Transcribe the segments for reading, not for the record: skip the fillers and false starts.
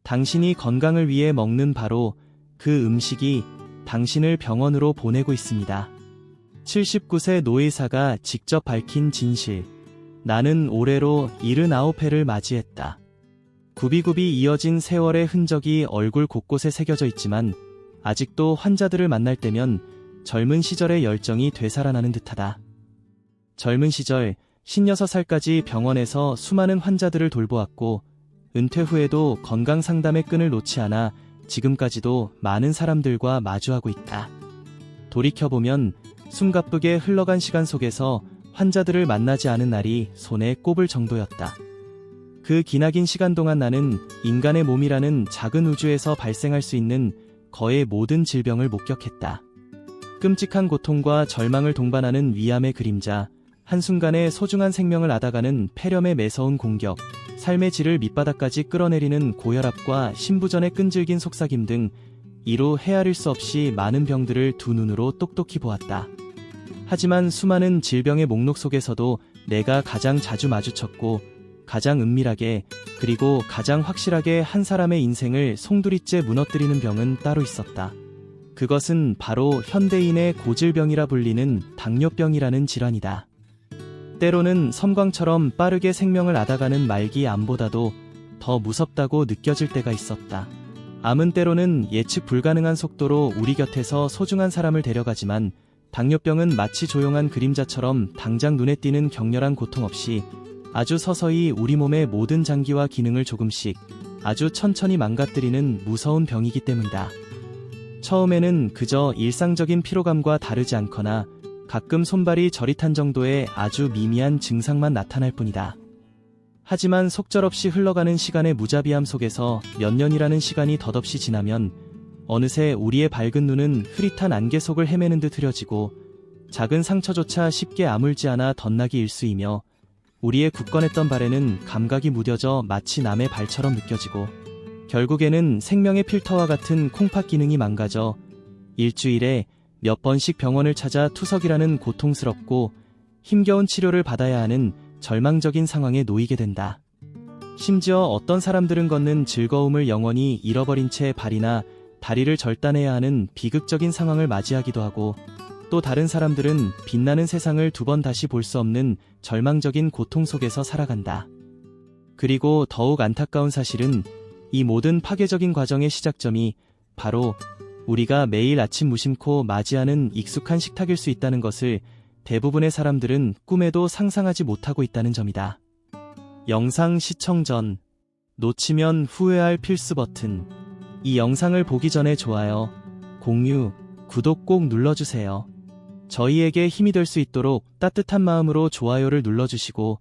당신이 건강을 위해 먹는 바로 그 음식이 당신을 병원으로 보내고 있습니다. 79세 노의사가 직접 밝힌 진실. 나는 올해로 79회를 맞이했다. 굽이굽이 이어진 세월의 흔적이 얼굴 곳곳에 새겨져 있지만 아직도 환자들을 만날 때면 젊은 시절의 열정이 되살아나는 듯하다. 젊은 시절 56살까지 병원에서 수많은 환자들을 돌보았고 은퇴 후에도 건강 상담의 끈을 놓지 않아 지금까지도 많은 사람들과 마주하고 있다. 돌이켜보면 숨가쁘게 흘러간 시간 속에서 환자들을 만나지 않은 날이 손에 꼽을 정도였다. 그 기나긴 시간 동안 나는 인간의 몸이라는 작은 우주에서 발생할 수 있는 거의 모든 질병을 목격했다. 끔찍한 고통과 절망을 동반하는 위암의 그림자, 한순간에 소중한 생명을 앗아가는 폐렴의 매서운 공격, 삶의 질을 밑바닥까지 끌어내리는 고혈압과 신부전의 끈질긴 속삭임 등 이루 헤아릴 수 없이 많은 병들을 두 눈으로 똑똑히 보았다. 하지만 수많은 질병의 목록 속에서도 내가 가장 자주 마주쳤고 가장 은밀하게 그리고 가장 확실하게 한 사람의 인생을 송두리째 무너뜨리는 병은 따로 있었다. 그것은 바로 현대인의 고질병이라 불리는 당뇨병이라는 질환이다. 때로는 섬광처럼 빠르게 생명을 앗아가는 말기 암보다도 더 무섭다고 느껴질 때가 있었다. 암은 때로는 예측 불가능한 속도로 우리 곁에서 소중한 사람을 데려가지만 당뇨병은 마치 조용한 그림자처럼 당장 눈에 띄는 격렬한 고통 없이 아주 서서히 우리 몸의 모든 장기와 기능을 조금씩 아주 천천히 망가뜨리는 무서운 병이기 때문이다. 처음에는 그저 일상적인 피로감과 다르지 않거나 가끔 손발이 저릿한 정도의 아주 미미한 증상만 나타날 뿐이다. 하지만 속절없이 흘러가는 시간의 무자비함 속에서 몇 년이라는 시간이 덧없이 지나면 어느새 우리의 밝은 눈은 흐릿한 안개 속을 헤매는 듯 흐려지고 작은 상처조차 쉽게 아물지 않아 덧나기 일쑤이며 우리의 굳건했던 발에는 감각이 무뎌져 마치 남의 발처럼 느껴지고 결국에는 생명의 필터와 같은 콩팥 기능이 망가져 일주일에 몇 번씩 병원을 찾아 투석이라는 고통스럽고 힘겨운 치료를 받아야 하는 절망적인 상황에 놓이게 된다. 심지어 어떤 사람들은 걷는 즐거움을 영원히 잃어버린 채 발이나 다리를 절단해야 하는 비극적인 상황을 맞이하기도 하고 또 다른 사람들은 빛나는 세상을 두 번 다시 볼 수 없는 절망적인 고통 속에서 살아간다. 그리고 더욱 안타까운 사실은 이 모든 파괴적인 과정의 시작점이 바로 우리가 매일 아침 무심코 맞이하는 익숙한 식탁일 수 있다는 것을 대부분의 사람들은 꿈에도 상상하지 못하고 있다는 점이다. 영상 시청 전 놓치면 후회할 필수 버튼. 이 영상을 보기 전에 좋아요, 공유, 구독 꼭 눌러주세요. 저희에게 힘이 될 수 있도록 따뜻한 마음으로 좋아요를 눌러주시고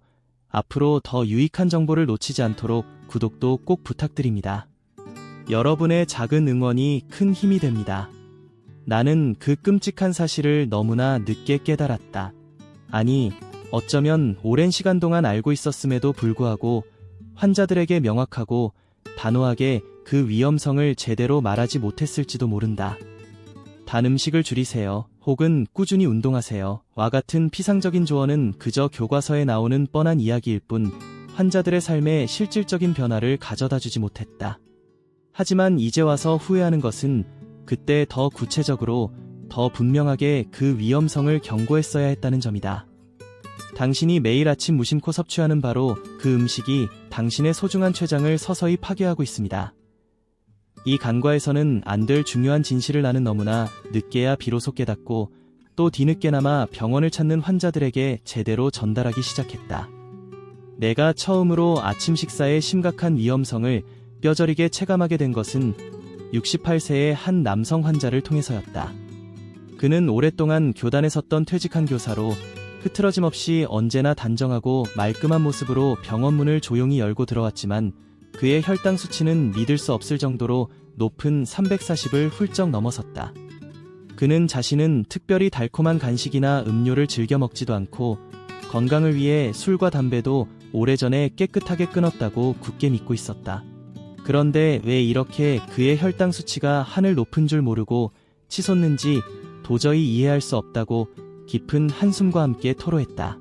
앞으로 더 유익한 정보를 놓치지 않도록 구독도 꼭 부탁드립니다. 여러분의 작은 응원이 큰 힘이 됩니다. 나는 그 끔찍한 사실을 너무나 늦게 깨달았다. 아니, 어쩌면 오랜 시간 동안 알고 있었음에도 불구하고 환자들에게 명확하고 단호하게 그 위험성을 제대로 말하지 못했을지도 모른다. 단 음식을 줄이세요. 혹은 꾸준히 운동하세요. 와 같은 피상적인 조언은 그저 교과서에 나오는 뻔한 이야기일 뿐 환자들의 삶에 실질적인 변화를 가져다 주지 못했다. 하지만 이제 와서 후회하는 것은 그때 더 구체적으로, 더 분명하게 그 위험성을 경고했어야 했다는 점이다. 당신이 매일 아침 무심코 섭취하는 바로 그 음식이 당신의 소중한 췌장을 서서히 파괴하고 있습니다. 이 간과에서는 안 될 중요한 진실을 나는 너무나 늦게야 비로소 깨닫고 또 뒤늦게나마 병원을 찾는 환자들에게 제대로 전달하기 시작했다. 내가 처음으로 아침 식사의 심각한 위험성을 뼈저리게 체감하게 된 것은 68세의 한 남성 환자를 통해서였다. 그는 오랫동안 교단에 섰던 퇴직한 교사로 흐트러짐 없이 언제나 단정하고 말끔한 모습으로 병원 문을 조용히 열고 들어왔지만 그의 혈당 수치는 믿을 수 없을 정도로 높은 340을 훌쩍 넘어섰다. 그는 자신은 특별히 달콤한 간식이나 음료를 즐겨 먹지도 않고 건강을 위해 술과 담배도 오래전에 깨끗하게 끊었다고 굳게 믿고 있었다. 그런데 왜 이렇게 그의 혈당 수치가 하늘 높은 줄 모르고 치솟는지 도저히 이해할 수 없다고 깊은 한숨과 함께 토로했다.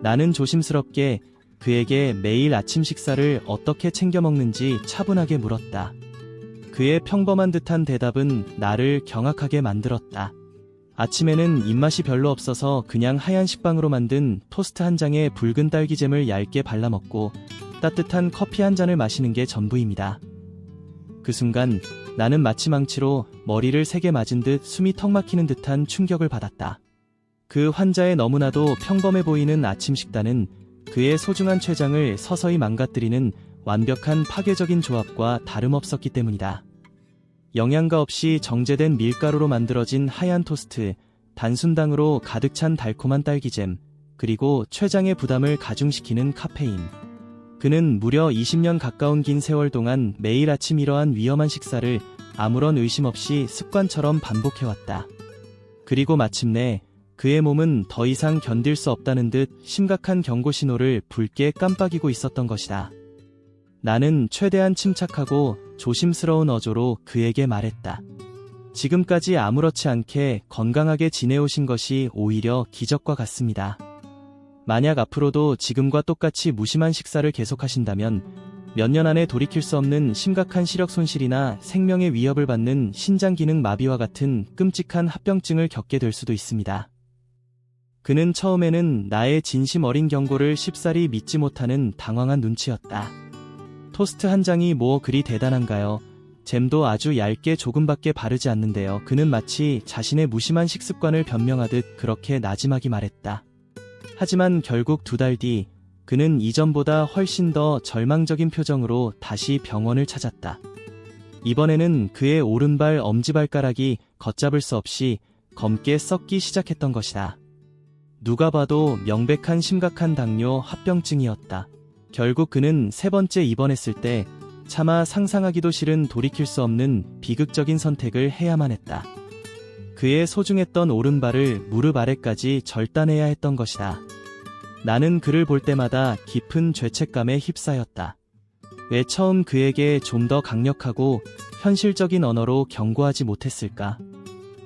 나는 조심스럽게 그에게 매일 아침 식사를 어떻게 챙겨 먹는지 차분하게 물었다. 그의 평범한 듯한 대답은 나를 경악하게 만들었다. 아침에는 입맛이 별로 없어서 그냥 하얀 식빵으로 만든 토스트 한 장에 붉은 딸기잼을 얇게 발라 먹고 따뜻한 커피 한 잔을 마시는 게 전부입니다. 그 순간 나는 마치 망치로 머리를 세게 맞은 듯 숨이 턱 막히는 듯한 충격을 받았다. 그 환자의 너무나도 평범해 보이는 아침 식단은 그의 소중한 췌장을 서서히 망가뜨리는 완벽한 파괴적인 조합과 다름없었기 때문이다. 영양가 없이 정제된 밀가루로 만들어진 하얀 토스트, 단순당으로 가득 찬 달콤한 딸기잼, 그리고 췌장의 부담을 가중시키는 카페인. 그는 무려 20년 가까운 긴 세월 동안 매일 아침 이러한 위험한 식사를 아무런 의심 없이 습관처럼 반복해왔다. 그리고 마침내 그의 몸은 더 이상 견딜 수 없다는 듯 심각한 경고 신호를 붉게 깜빡이고 있었던 것이다. 나는 최대한 침착하고 조심스러운 어조로 그에게 말했다. 지금까지 아무렇지 않게 건강하게 지내오신 것이 오히려 기적과 같습니다. 만약 앞으로도 지금과 똑같이 무심한 식사를 계속하신다면 몇 년 안에 돌이킬 수 없는 심각한 시력 손실이나 생명의 위협을 받는 신장 기능 마비와 같은 끔찍한 합병증을 겪게 될 수도 있습니다. 그는 처음에는 나의 진심 어린 경고를 쉽사리 믿지 못하는 당황한 눈치였다. 토스트 한 장이 뭐 그리 대단한가요? 잼도 아주 얇게 조금밖에 바르지 않는데요. 그는 마치 자신의 무심한 식습관을 변명하듯 그렇게 나지막이 말했다. 하지만 결국 2달 뒤 그는 이전보다 훨씬 더 절망적인 표정으로 다시 병원을 찾았다. 이번에는 그의 오른발 엄지발가락이 걷잡을 수 없이 검게 썩기 시작했던 것이다. 누가 봐도 명백한 심각한 당뇨 합병증이었다. 결국 그는 3번째 입원했을 때 차마 상상하기도 싫은 돌이킬 수 없는 비극적인 선택을 해야만 했다. 그의 소중했던 오른발을 무릎 아래까지 절단해야 했던 것이다. 나는 그를 볼 때마다 깊은 죄책감에 휩싸였다. 왜 처음 그에게 좀 더 강력하고 현실적인 언어로 경고하지 못했을까?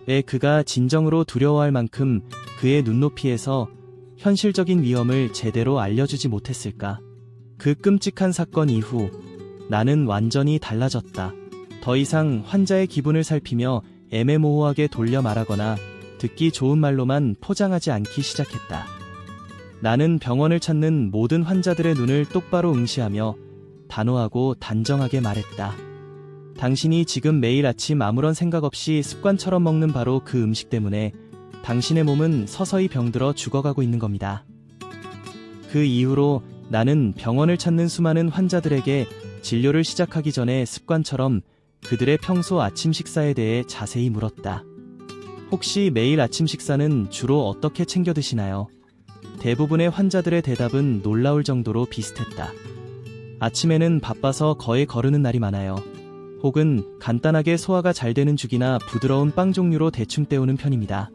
왜 그가 진정으로 두려워할 만큼 그의 눈높이에서 현실적인 위험을 제대로 알려주지 못했을까? 그 끔찍한 사건 이후 나는 완전히 달라졌다. 더 이상 환자의 기분을 살피며 애매모호하게 돌려 말하거나 듣기 좋은 말로만 포장하지 않기 시작했다. 나는 병원을 찾는 모든 환자들의 눈을 똑바로 응시하며 단호하고 단정하게 말했다. 당신이 지금 매일 아침 아무런 생각 없이 습관처럼 먹는 바로 그 음식 때문에 당신의 몸은 서서히 병들어 죽어가고 있는 겁니다. 그 이후로 나는 병원을 찾는 수많은 환자들에게 진료를 시작하기 전에 습관처럼 그들의 평소 아침 식사에 대해 자세히 물었다. 혹시 매일 아침 식사는 주로 어떻게 챙겨 드시나요? 대부분의 환자들의 대답은 놀라울 정도로 비슷했다. 아침에는 바빠서 거의 거르는 날이 많아요. 혹은 간단하게 소화가 잘 되는 죽이나 부드러운 빵 종류로 대충 때우는 편입니다.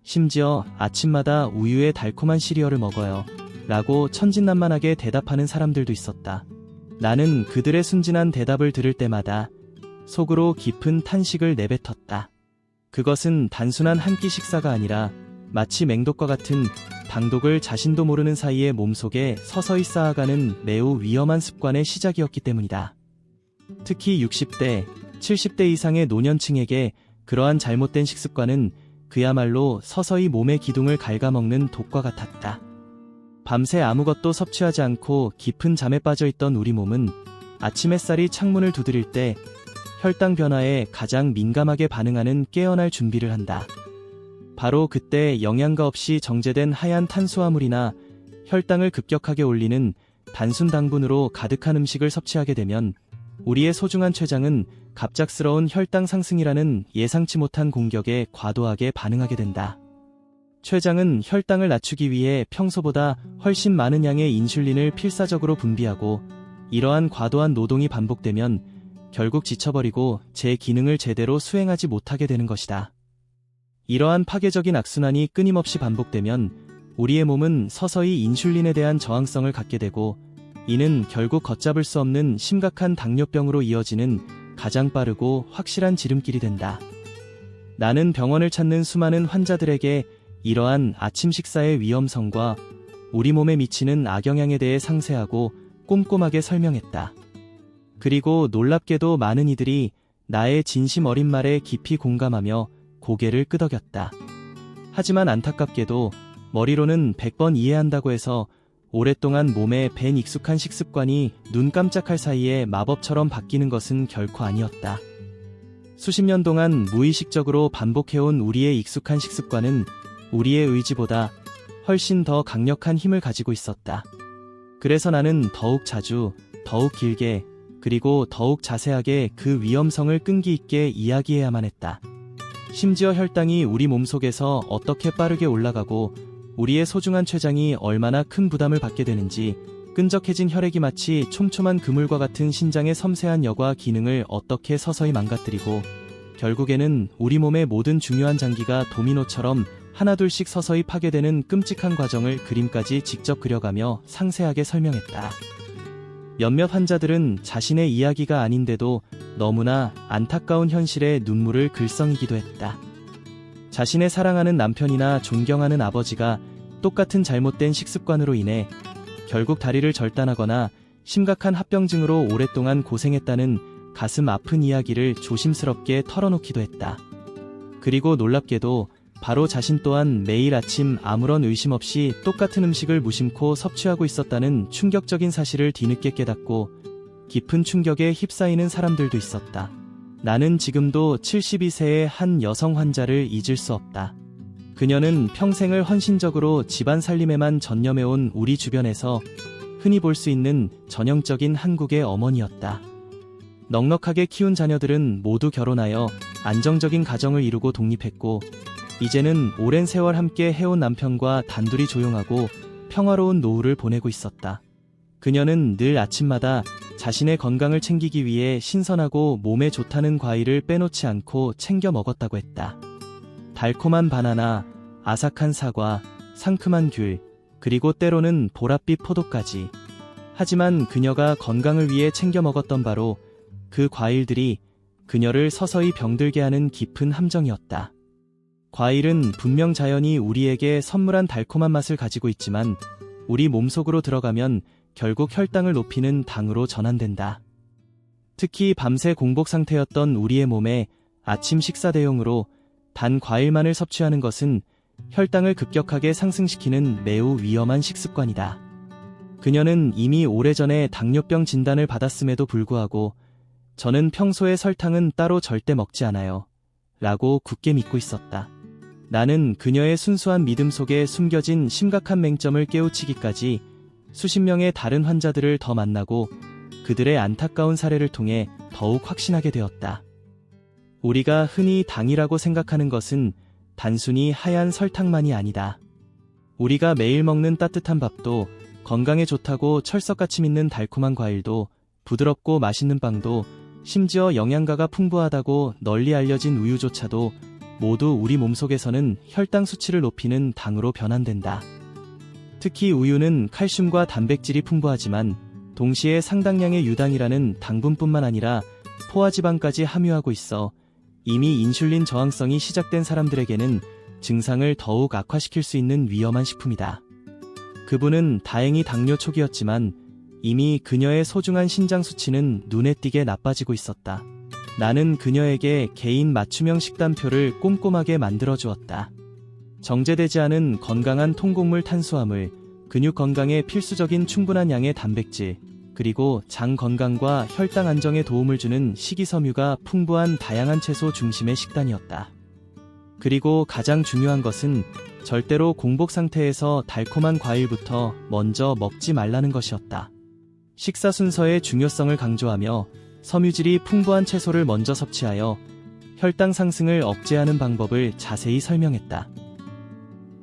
심지어 아침마다 우유에 달콤한 시리얼을 먹어요. 라고 천진난만하게 대답하는 사람들도 있었다. 나는 그들의 순진한 대답을 들을 때마다 속으로 깊은 탄식을 내뱉었다. 그것은 단순한 한 끼 식사가 아니라 마치 맹독과 같은 당독을 자신도 모르는 사이에 몸속에 서서히 쌓아가는 매우 위험한 습관의 시작이었기 때문이다. 특히 60대, 70대 이상의 노년층에게 그러한 잘못된 식습관은 그야말로 서서히 몸의 기둥을 갉아먹는 독과 같았다. 밤새 아무것도 섭취하지 않고 깊은 잠에 빠져있던 우리 몸은 아침 햇살이 창문을 두드릴 때 혈당 변화에 가장 민감하게 반응하는 깨어날 준비를 한다. 바로 그때 영양가 없이 정제된 하얀 탄수화물이나 혈당을 급격하게 올리는 단순 당분으로 가득한 음식을 섭취하게 되면 우리의 소중한 췌장은 갑작스러운 혈당 상승이라는 예상치 못한 공격에 과도하게 반응하게 된다. 췌장은 혈당을 낮추기 위해 평소보다 훨씬 많은 양의 인슐린을 필사적으로 분비하고 이러한 과도한 노동이 반복되면 결국 지쳐버리고 제 기능을 제대로 수행하지 못하게 되는 것이다. 이러한 파괴적인 악순환이 끊임없이 반복되면 우리의 몸은 서서히 인슐린에 대한 저항성을 갖게 되고 이는 결국 걷잡을 수 없는 심각한 당뇨병으로 이어지는 가장 빠르고 확실한 지름길이 된다. 나는 병원을 찾는 수많은 환자들에게 이러한 아침 식사의 위험성과 우리 몸에 미치는 악영향에 대해 상세하고 꼼꼼하게 설명했다. 그리고 놀랍게도 많은 이들이 나의 진심 어린 말에 깊이 공감하며 고개를 끄덕였다. 하지만 안타깝게도 머리로는 100번 이해한다고 해서 오랫동안 몸에 밴 익숙한 식습관이 눈 깜짝할 사이에 마법처럼 바뀌는 것은 결코 아니었다. 수십 년 동안 무의식적으로 반복해온 우리의 익숙한 식습관은 우리의 의지보다 훨씬 더 강력한 힘을 가지고 있었다. 그래서 나는 더욱 자주, 더욱 길게, 그리고 더욱 자세하게 그 위험성을 끈기 있게 이야기해야만 했다. 심지어 혈당이 우리 몸속에서 어떻게 빠르게 올라가고 우리의 소중한 췌장이 얼마나 큰 부담을 받게 되는지, 끈적해진 혈액이 마치 촘촘한 그물과 같은 신장의 섬세한 여과 기능을 어떻게 서서히 망가뜨리고 결국에는 우리 몸의 모든 중요한 장기가 도미노처럼 하나둘씩 서서히 파괴되는 끔찍한 과정을 그림까지 직접 그려가며 상세하게 설명했다. 몇몇 환자들은 자신의 이야기가 아닌데도 너무나 안타까운 현실에 눈물을 글썽이기도 했다. 자신의 사랑하는 남편이나 존경하는 아버지가 똑같은 잘못된 식습관으로 인해 결국 다리를 절단하거나 심각한 합병증으로 오랫동안 고생했다는 가슴 아픈 이야기를 조심스럽게 털어놓기도 했다. 그리고 놀랍게도 바로 자신 또한 매일 아침 아무런 의심 없이 똑같은 음식을 무심코 섭취하고 있었다는 충격적인 사실을 뒤늦게 깨닫고 깊은 충격에 휩싸이는 사람들도 있었다. 나는 지금도 72세의 한 여성 환자를 잊을 수 없다. 그녀는 평생을 헌신적으로 집안 살림에만 전념해온 우리 주변에서 흔히 볼 수 있는 전형적인 한국의 어머니였다. 넉넉하게 키운 자녀들은 모두 결혼하여 안정적인 가정을 이루고 독립했고, 이제는 오랜 세월 함께 해온 남편과 단둘이 조용하고 평화로운 노후를 보내고 있었다. 그녀는 늘 아침마다 자신의 건강을 챙기기 위해 신선하고 몸에 좋다는 과일을 빼놓지 않고 챙겨 먹었다고 했다. 달콤한 바나나, 아삭한 사과, 상큼한 귤, 그리고 때로는 보랏빛 포도까지. 하지만 그녀가 건강을 위해 챙겨 먹었던 바로 그 과일들이 그녀를 서서히 병들게 하는 깊은 함정이었다. 과일은 분명 자연이 우리에게 선물한 달콤한 맛을 가지고 있지만 우리 몸속으로 들어가면 결국 혈당을 높이는 당으로 전환된다. 특히 밤새 공복 상태였던 우리의 몸에 아침 식사 대용으로 단 과일만을 섭취하는 것은 혈당을 급격하게 상승시키는 매우 위험한 식습관이다. 그녀는 이미 오래전에 당뇨병 진단을 받았음에도 불구하고 저는 평소에 설탕은 따로 절대 먹지 않아요 라고 굳게 믿고 있었다. 나는 그녀의 순수한 믿음 속에 숨겨진 심각한 맹점을 깨우치기까지 수십 명의 다른 환자들을 더 만나고 그들의 안타까운 사례를 통해 더욱 확신하게 되었다. 우리가 흔히 당이라고 생각하는 것은 단순히 하얀 설탕만이 아니다. 우리가 매일 먹는 따뜻한 밥도, 건강에 좋다고 철석같이 믿는 달콤한 과일도, 부드럽고 맛있는 빵도, 심지어 영양가가 풍부하다고 널리 알려진 우유조차도 모두 우리 몸속에서는 혈당 수치를 높이는 당으로 변환된다. 특히 우유는 칼슘과 단백질이 풍부하지만 동시에 상당량의 유당이라는 당분뿐만 아니라 포화지방까지 함유하고 있어 이미 인슐린 저항성이 시작된 사람들에게는 증상을 더욱 악화시킬 수 있는 위험한 식품이다. 그분은 다행히 당뇨 초기였지만 이미 그녀의 소중한 신장 수치는 눈에 띄게 나빠지고 있었다. 나는 그녀에게 개인 맞춤형 식단표를 꼼꼼하게 만들어 주었다. 정제되지 않은 건강한 통곡물 탄수화물, 근육 건강에 필수적인 충분한 양의 단백질, 그리고 장 건강과 혈당 안정에 도움을 주는 식이섬유가 풍부한 다양한 채소 중심의 식단이었다. 그리고 가장 중요한 것은 절대로 공복 상태에서 달콤한 과일부터 먼저 먹지 말라는 것이었다. 식사 순서의 중요성을 강조하며 섬유질이 풍부한 채소를 먼저 섭취하여 혈당 상승을 억제하는 방법을 자세히 설명했다.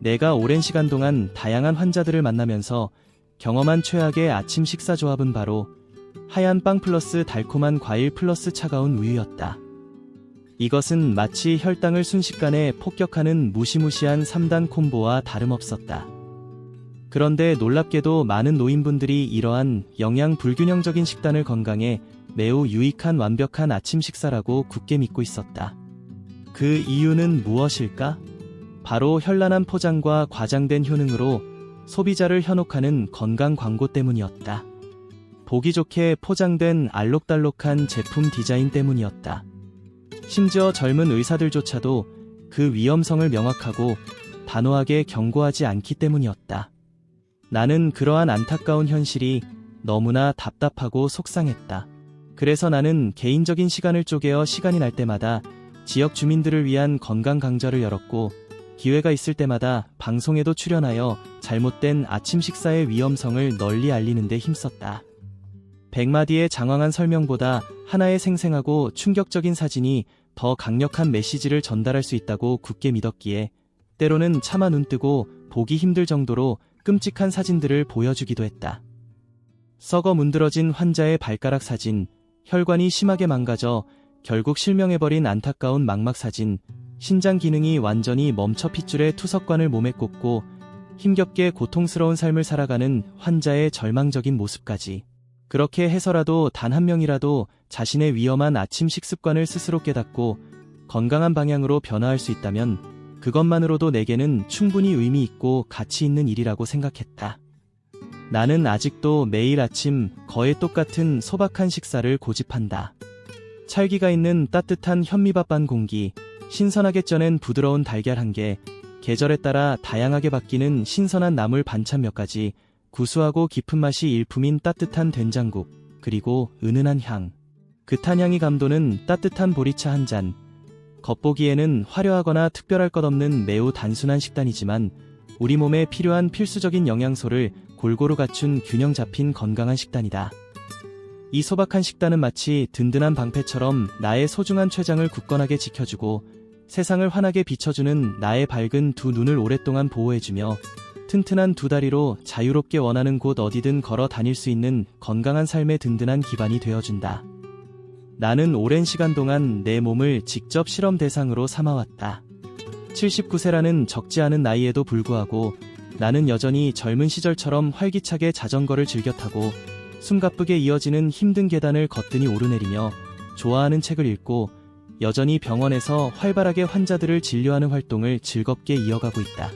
내가 오랜 시간 동안 다양한 환자들을 만나면서 경험한 최악의 아침 식사 조합은 바로 하얀 빵 플러스 달콤한 과일 플러스 차가운 우유였다. 이것은 마치 혈당을 순식간에 폭격하는 무시무시한 3단 콤보와 다름없었다. 그런데 놀랍게도 많은 노인분들이 이러한 영양 불균형적인 식단을 건강에 매우 유익한 완벽한 아침 식사라고 굳게 믿고 있었다. 그 이유는 무엇일까? 바로 현란한 포장과 과장된 효능으로 소비자를 현혹하는 건강 광고 때문이었다. 보기 좋게 포장된 알록달록한 제품 디자인 때문이었다. 심지어 젊은 의사들조차도 그 위험성을 명확하고 단호하게 경고하지 않기 때문이었다. 나는 그러한 안타까운 현실이 너무나 답답하고 속상했다. 그래서 나는 개인적인 시간을 쪼개어 시간이 날 때마다 지역 주민들을 위한 건강 강좌를 열었고, 기회가 있을 때마다 방송에도 출연하여 잘못된 아침 식사의 위험성을 널리 알리는 데 힘썼다. 100마디의 장황한 설명보다 하나의 생생하고 충격적인 사진이 더 강력한 메시지를 전달할 수 있다고 굳게 믿었기에 때로는 차마 눈 뜨고 보기 힘들 정도로 끔찍한 사진들을 보여주기도 했다. 썩어 문드러진 환자의 발가락 사진, 혈관이 심하게 망가져 결국 실명해버린 안타까운 망막 사진, 신장 기능이 완전히 멈춰 핏줄에 투석관을 몸에 꽂고 힘겹게 고통스러운 삶을 살아가는 환자의 절망적인 모습까지. 그렇게 해서라도 단 한 명이라도 자신의 위험한 아침 식습관을 스스로 깨닫고 건강한 방향으로 변화할 수 있다면 그것만으로도 내게는 충분히 의미 있고 가치 있는 일이라고 생각했다. 나는 아직도 매일 아침 거의 똑같은 소박한 식사를 고집한다. 찰기가 있는 따뜻한 현미밥 반 공기, 신선하게 쪄낸 부드러운 달걀 한 개, 계절에 따라 다양하게 바뀌는 신선한 나물 반찬 몇 가지, 구수하고 깊은 맛이 일품인 따뜻한 된장국, 그리고 은은한 향. 그 탄향이 감도는 따뜻한 보리차 한 잔. 겉보기에는 화려하거나 특별할 것 없는 매우 단순한 식단이지만 우리 몸에 필요한 필수적인 영양소를 골고루 갖춘 균형 잡힌 건강한 식단이다. 이 소박한 식단은 마치 든든한 방패처럼 나의 소중한 췌장을 굳건하게 지켜주고 세상을 환하게 비춰주는 나의 밝은 두 눈을 오랫동안 보호해주며 튼튼한 두 다리로 자유롭게 원하는 곳 어디든 걸어 다닐 수 있는 건강한 삶의 든든한 기반이 되어준다. 나는 오랜 시간 동안 내 몸을 직접 실험 대상으로 삼아왔다. 79세라는 적지 않은 나이에도 불구하고 나는 여전히 젊은 시절처럼 활기차게 자전거를 즐겨 타고 숨가쁘게 이어지는 힘든 계단을 거뜬히 오르내리며 좋아하는 책을 읽고 여전히 병원에서 활발하게 환자들을 진료하는 활동을 즐겁게 이어가고 있다.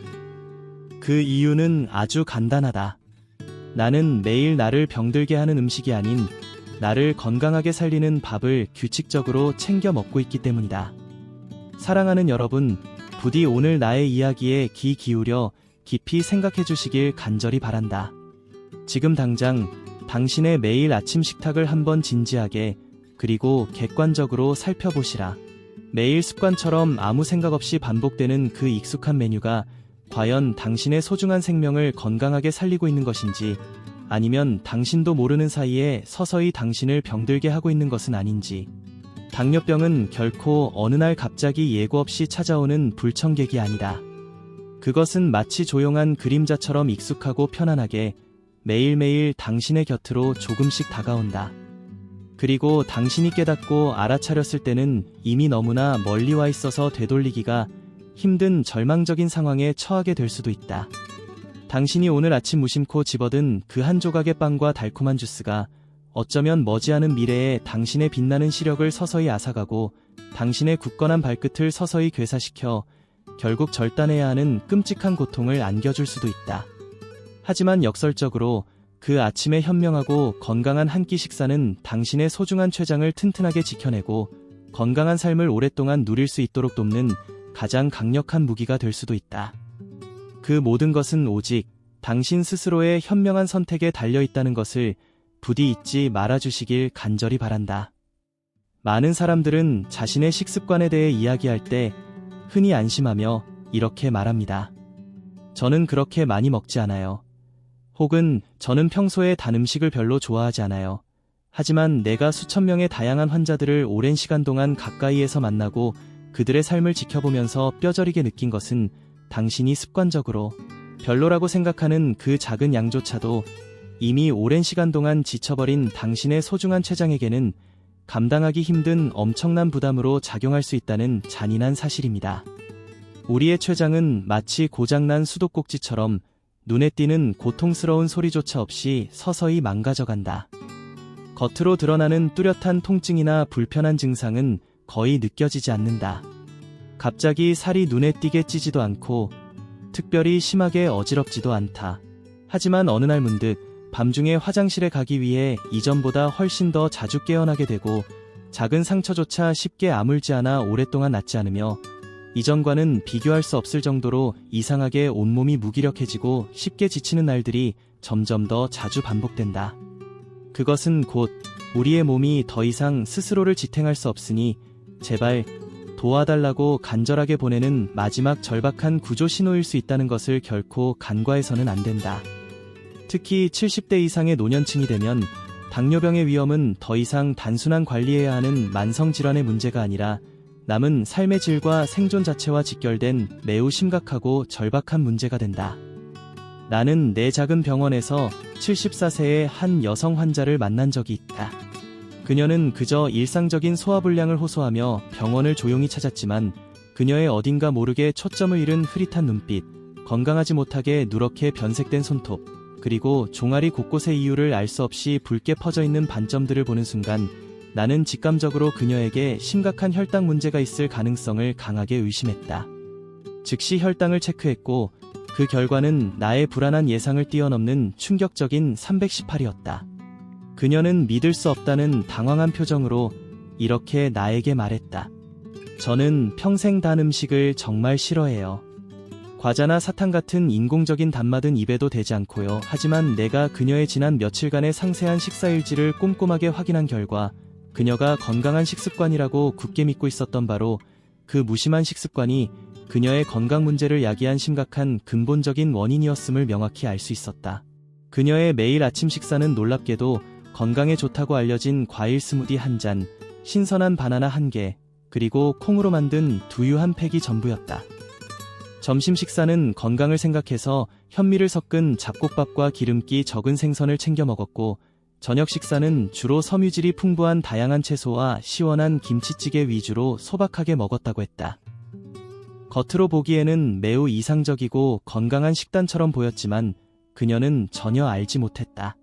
그 이유는 아주 간단하다. 나는 매일 나를 병들게 하는 음식이 아닌 나를 건강하게 살리는 밥을 규칙적으로 챙겨 먹고 있기 때문이다. 사랑하는 여러분, 부디 오늘 나의 이야기에 귀 기울여 깊이 생각해 주시길 간절히 바란다. 지금 당장 당신의 매일 아침 식탁을 한번 진지하게 그리고 객관적으로 살펴보시라. 매일 습관처럼 아무 생각 없이 반복되는 그 익숙한 메뉴가 과연 당신의 소중한 생명을 건강하게 살리고 있는 것인지, 아니면 당신도 모르는 사이에 서서히 당신을 병들게 하고 있는 것은 아닌지. 당뇨병은 결코 어느 날 갑자기 예고 없이 찾아오는 불청객이 아니다. 그것은 마치 조용한 그림자처럼 익숙하고 편안하게 매일매일 당신의 곁으로 조금씩 다가온다. 그리고 당신이 깨닫고 알아차렸을 때는 이미 너무나 멀리 와 있어서 되돌리기가 힘든 절망적인 상황에 처하게 될 수도 있다. 당신이 오늘 아침 무심코 집어든 그 한 조각의 빵과 달콤한 주스가 어쩌면 머지않은 미래에 당신의 빛나는 시력을 서서히 앗아가고 당신의 굳건한 발끝을 서서히 괴사시켜 결국 절단해야 하는 끔찍한 고통을 안겨줄 수도 있다. 하지만 역설적으로 그 아침의 현명하고 건강한 한 끼 식사는 당신의 소중한 췌장을 튼튼하게 지켜내고 건강한 삶을 오랫동안 누릴 수 있도록 돕는 가장 강력한 무기가 될 수도 있다. 그 모든 것은 오직 당신 스스로의 현명한 선택에 달려있다는 것을 부디 잊지 말아주시길 간절히 바란다. 많은 사람들은 자신의 식습관에 대해 이야기할 때 흔히 안심하며 이렇게 말합니다. 저는 그렇게 많이 먹지 않아요. 혹은 저는 평소에 단 음식을 별로 좋아하지 않아요. 하지만 내가 수천 명의 다양한 환자들을 오랜 시간 동안 가까이에서 만나고 그들의 삶을 지켜보면서 뼈저리게 느낀 것은 당신이 습관적으로 별로라고 생각하는 그 작은 양조차도 이미 오랜 시간 동안 지쳐버린 당신의 소중한 췌장에게는 감당하기 힘든 엄청난 부담으로 작용할 수 있다는 잔인한 사실입니다. 우리의 췌장은 마치 고장난 수도꼭지처럼 눈에 띄는 고통스러운 소리조차 없이 서서히 망가져간다. 겉으로 드러나는 뚜렷한 통증이나 불편한 증상은 거의 느껴지지 않는다. 갑자기 살이 눈에 띄게 찌지도 않고 특별히 심하게 어지럽지도 않다. 하지만 어느 날 문득 밤중에 화장실에 가기 위해 이전보다 훨씬 더 자주 깨어나게 되고 작은 상처조차 쉽게 아물지 않아 오랫동안 낫지 않으며 이전과는 비교할 수 없을 정도로 이상하게 온몸이 무기력해지고 쉽게 지치는 날들이 점점 더 자주 반복된다. 그것은 곧 우리의 몸이 더 이상 스스로를 지탱할 수 없으니 제발 도와달라고 간절하게 보내는 마지막 절박한 구조 신호일 수 있다는 것을 결코 간과해서는 안 된다. 특히 70대 이상의 노년층이 되면 당뇨병의 위험은 더 이상 단순한 관리해야 하는 만성질환의 문제가 아니라 남은 삶의 질과 생존 자체와 직결된 매우 심각하고 절박한 문제가 된다. 나는 내 작은 병원에서 74세의 한 여성 환자를 만난 적이 있다. 그녀는 그저 일상적인 소화불량을 호소하며 병원을 조용히 찾았지만 그녀의 어딘가 모르게 초점을 잃은 흐릿한 눈빛, 건강하지 못하게 누렇게 변색된 손톱, 그리고 종아리 곳곳의 이유를 알 수 없이 붉게 퍼져 있는 반점들을 보는 순간 나는 직감적으로 그녀에게 심각한 혈당 문제가 있을 가능성을 강하게 의심했다. 즉시 혈당을 체크했고 그 결과는 나의 불안한 예상을 뛰어넘는 충격적인 318이었다. 그녀는 믿을 수 없다는 당황한 표정으로 이렇게 나에게 말했다. 저는 평생 단 음식을 정말 싫어해요. 과자나 사탕 같은 인공적인 단맛은 입에도 대지 않고요. 하지만 내가 그녀의 지난 며칠간의 상세한 식사일지를 꼼꼼하게 확인한 결과 그녀가 건강한 식습관이라고 굳게 믿고 있었던 바로 그 무심한 식습관이 그녀의 건강 문제를 야기한 심각한 근본적인 원인이었음을 명확히 알 수 있었다. 그녀의 매일 아침 식사는 놀랍게도 건강에 좋다고 알려진 과일 스무디 한 잔, 신선한 바나나 한 개, 그리고 콩으로 만든 두유 한 팩이 전부였다. 점심 식사는 건강을 생각해서 현미를 섞은 잡곡밥과 기름기 적은 생선을 챙겨 먹었고 저녁 식사는 주로 섬유질이 풍부한 다양한 채소와 시원한 김치찌개 위주로 소박하게 먹었다고 했다. 겉으로 보기에는 매우 이상적이고 건강한 식단처럼 보였지만 그녀는 전혀 알지 못했다.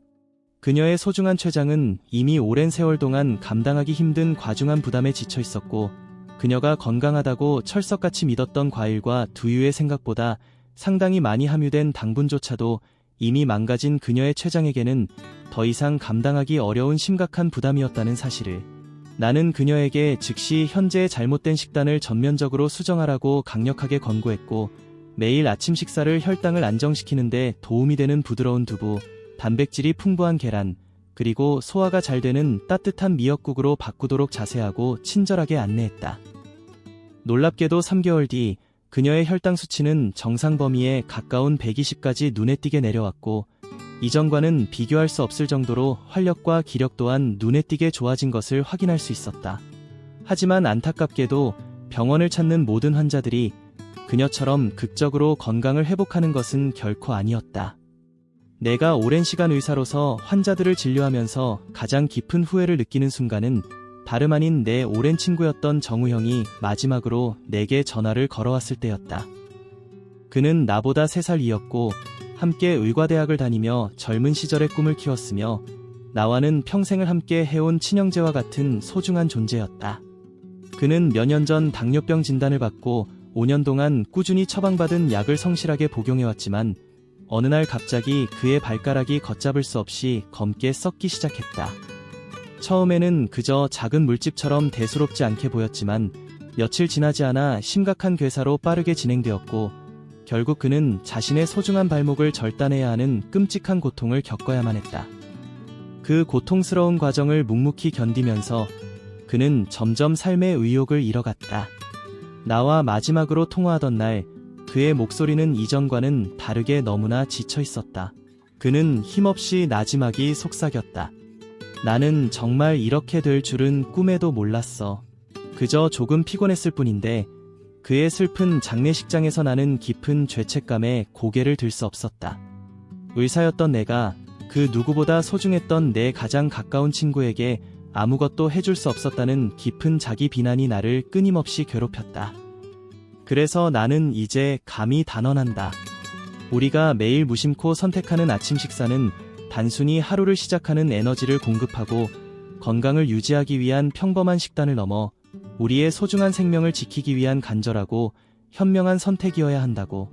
그녀의 소중한 췌장은 이미 오랜 세월 동안 감당하기 힘든 과중한 부담에 지쳐 있었고 그녀가 건강하다고 철석같이 믿었던 과일과 두유의 생각보다 상당히 많이 함유된 당분조차도 이미 망가진 그녀의 췌장에게는 더 이상 감당하기 어려운 심각한 부담이었다는 사실을 나는 그녀에게 즉시 현재의 잘못된 식단을 전면적으로 수정하라고 강력하게 권고했고 매일 아침 식사를 혈당을 안정시키는데 도움이 되는 부드러운 두부, 단백질이 풍부한 계란, 그리고 소화가 잘 되는 따뜻한 미역국으로 바꾸도록 자세하고 친절하게 안내했다. 놀랍게도 3개월 뒤 그녀의 혈당 수치는 정상 범위에 가까운 120까지 눈에 띄게 내려왔고 이전과는 비교할 수 없을 정도로 활력과 기력 또한 눈에 띄게 좋아진 것을 확인할 수 있었다. 하지만 안타깝게도 병원을 찾는 모든 환자들이 그녀처럼 극적으로 건강을 회복하는 것은 결코 아니었다. 내가 오랜 시간 의사로서 환자들을 진료하면서 가장 깊은 후회를 느끼는 순간은 다름 아닌 내 오랜 친구였던 정우 형이 마지막으로 내게 전화를 걸어왔을 때였다. 그는 나보다 3살 위였고 함께 의과대학을 다니며 젊은 시절의 꿈을 키웠으며 나와는 평생을 함께 해온 친형제와 같은 소중한 존재였다. 그는 몇 년 전 당뇨병 진단을 받고 5년 동안 꾸준히 처방받은 약을 성실하게 복용해왔지만 어느 날 갑자기 그의 발가락이 걷잡을 수 없이 검게 썩기 시작했다. 처음에는 그저 작은 물집처럼 대수롭지 않게 보였지만 며칠 지나지 않아 심각한 괴사로 빠르게 진행되었고 결국 그는 자신의 소중한 발목을 절단해야 하는 끔찍한 고통을 겪어야만 했다. 그 고통스러운 과정을 묵묵히 견디면서 그는 점점 삶의 의욕을 잃어갔다. 나와 마지막으로 통화하던 날 그의 목소리는 이전과는 다르게 너무나 지쳐 있었다. 그는 힘없이 나지막이 속삭였다. 나는 정말 이렇게 될 줄은 꿈에도 몰랐어. 그저 조금 피곤했을 뿐인데 그의 슬픈 장례식장에서 나는 깊은 죄책감에 고개를 들 수 없었다. 의사였던 내가 그 누구보다 소중했던 내 가장 가까운 친구에게 아무것도 해줄 수 없었다는 깊은 자기 비난이 나를 끊임없이 괴롭혔다. 그래서 나는 이제 감히 단언한다. 우리가 매일 무심코 선택하는 아침 식사는 단순히 하루를 시작하는 에너지를 공급하고 건강을 유지하기 위한 평범한 식단을 넘어 우리의 소중한 생명을 지키기 위한 간절하고 현명한 선택이어야 한다고.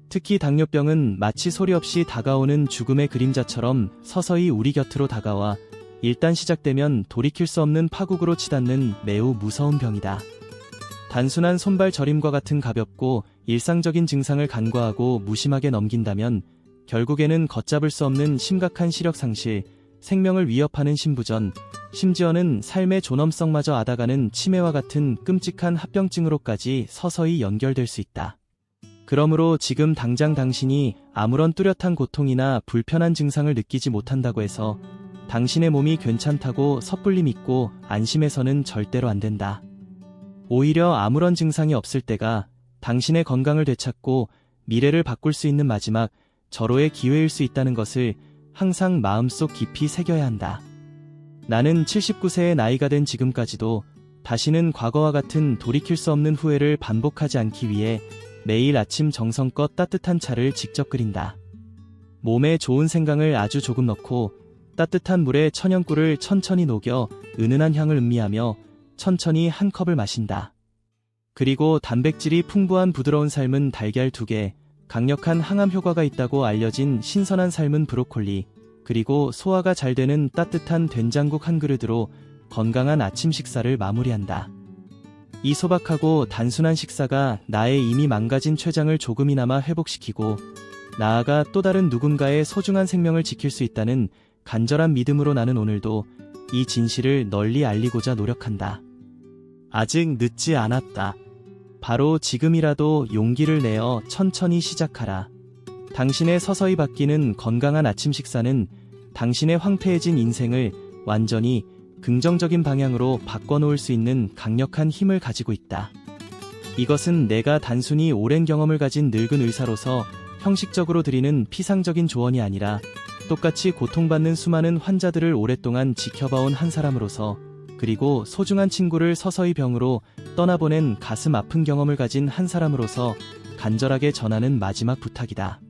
특히 당뇨병은 마치 소리 없이 다가오는 죽음의 그림자처럼 서서히 우리 곁으로 다가와 일단 시작되면 돌이킬 수 없는 파국으로 치닫는 매우 무서운 병이다. 단순한 손발 저림과 같은 가볍고 일상적인 증상을 간과하고 무심하게 넘긴다면 결국에는 걷잡을 수 없는 심각한 시력 상실, 생명을 위협하는 심부전, 심지어는 삶의 존엄성마저 앗아가는 치매와 같은 끔찍한 합병증으로까지 서서히 연결될 수 있다. 그러므로 지금 당장 당신이 아무런 뚜렷한 고통이나 불편한 증상을 느끼지 못한다고 해서 당신의 몸이 괜찮다고 섣불리 믿고 안심해서는 절대로 안 된다. 오히려 아무런 증상이 없을 때가 당신의 건강을 되찾고 미래를 바꿀 수 있는 마지막 절호의 기회일 수 있다는 것을 항상 마음속 깊이 새겨야 한다. 나는 79세의 나이가 된 지금까지도 다시는 과거와 같은 돌이킬 수 없는 후회를 반복하지 않기 위해 매일 아침 정성껏 따뜻한 차를 직접 끓인다. 몸에 좋은 생강을 아주 조금 넣고 따뜻한 물에 천연꿀을 천천히 녹여 은은한 향을 음미하며 천천히 한 컵을 마신다. 그리고 단백질이 풍부한 부드러운 삶은 달걀 2개, 강력한 항암 효과가 있다고 알려진 신선한 삶은 브로콜리, 그리고 소화가 잘 되는 따뜻한 된장국 한 그릇으로 건강한 아침 식사를 마무리한다. 이 소박하고 단순한 식사가 나의 이미 망가진 췌장을 조금이나마 회복시키고 나아가 또 다른 누군가의 소중한 생명을 지킬 수 있다는 간절한 믿음으로 나는 오늘도 이 진실을 널리 알리고자 노력한다. 아직 늦지 않았다. 바로 지금이라도 용기를 내어 천천히 시작하라. 당신의 서서히 바뀌는 건강한 아침 식사는 당신의 황폐해진 인생을 완전히 긍정적인 방향으로 바꿔놓을 수 있는 강력한 힘을 가지고 있다. 이것은 내가 단순히 오랜 경험을 가진 늙은 의사로서 형식적으로 드리는 피상적인 조언이 아니라 똑같이 고통받는 수많은 환자들을 오랫동안 지켜봐온 한 사람으로서, 그리고 소중한 친구를 서서히 병으로 떠나보낸 가슴 아픈 경험을 가진 한 사람으로서 간절하게 전하는 마지막 부탁이다.